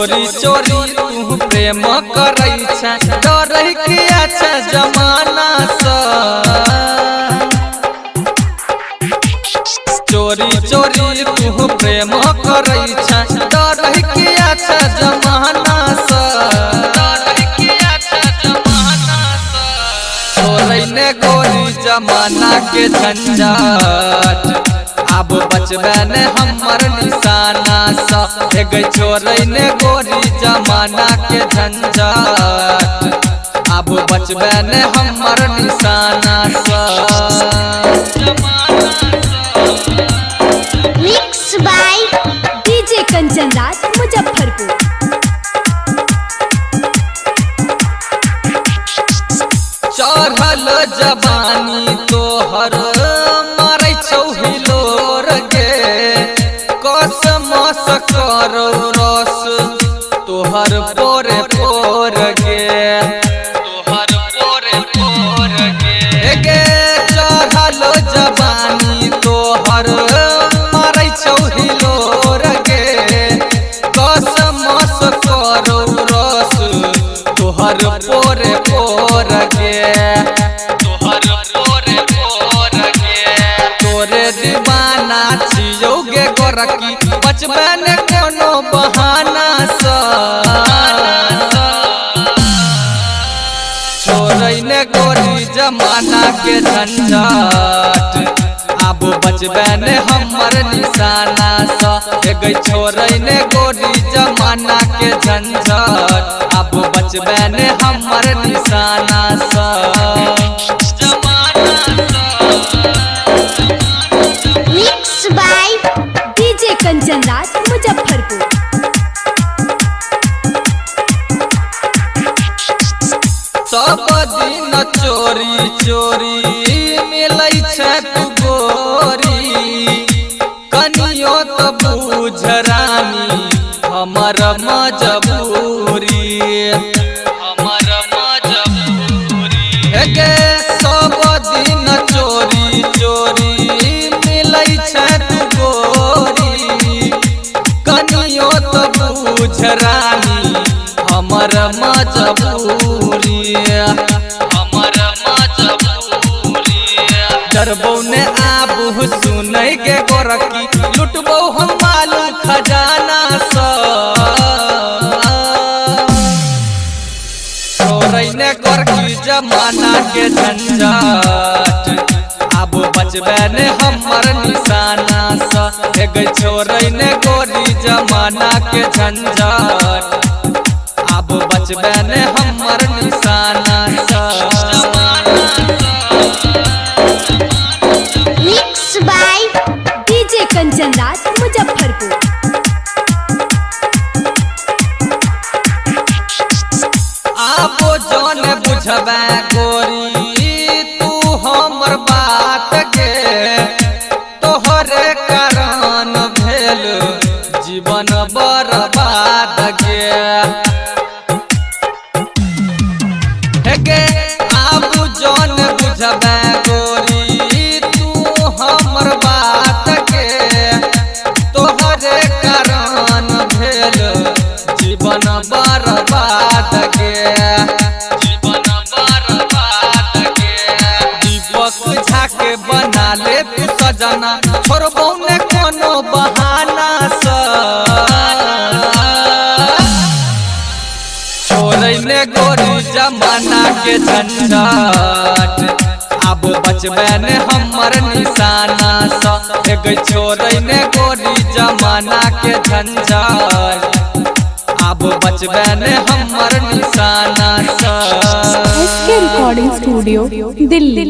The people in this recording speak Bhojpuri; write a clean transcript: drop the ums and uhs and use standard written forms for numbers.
चोरी चोरी तू प्रेम करै छ डरै किया छ जमाना सा चोरी चोरी तू प्रेम करै छ डरै किया छ जमाना सा छोड़ै ने गोरी जमाना के झंझट अब बचबे ने हमर निशाना सा छोड़ै ने गोरी जमाना के झंझट अब बचबे ने हमर निशाना सा mix by DJ Kanchan Raj Muzaffarpur. चढ़ल जवानी तोहर मारै छौ हिलोर गे कसम से करो रस तोहर पोरे पोर गे तोहर पोरे पोर गे चढ़ल जवानी तोहर मारै छौ हिलोर गे कसम से करो रस तोहर पोरे पोर गे तोहर पोरे पोर गे तोरे दीवाना छियौ गे गोरकी बचबे ने कोनो बहाना सा छोड़ै ने गोरी जमाना के झंझट अब बचबे ने हमर निशाना सा छोड़ै ने गोरी जमाना के झंझट अब बचबे ने हमर निशाना सा mix by DJ Kanchan Raj Muzaffarpur. सब दिन चोरी चोरी मिलै छै तू गोरी कनियो तो बुझ रानी हमर मजबूरी हमर मजबूरी गे सब दिन चोरी चोरी मिलै छै तू गोरी कनियो तो बुझ रानी हमर मजबूरी हमर मजबूरी डरबौ ने आबू सुनै गे गोरकी लुटबौ हम मालू खजाना सा छोड़ै ने गोरकी जमाना के झंझट अब बचबे ने हमर निशाना सा छोड़ै ने गोरी जमाना के झंझट अब बचबे ने हमर निशाना सा mix by DJ Kanchan Raj Muzaffarpur. आबो जान बुझबे गोरी तू हमर बात के तोहरे कारण भेल जीवन बर्बाद गे आबू जान बुझबे गोरी तू हमर बात के तोहरे कारण भेल जीवन बर्बाद गे जीवन बर्बाद गे दीपक झा के बना ले तू सजना छोड़बौ ने कोनो बहाना सा छोड़ै ने गोरी जमाना के झंझट अब बचबे ने हमर निशाना सा छोड़ै ने गोरी जमाना के झंझट अब बचबे ने हमर निशाना सा। SK recording studio Delhi.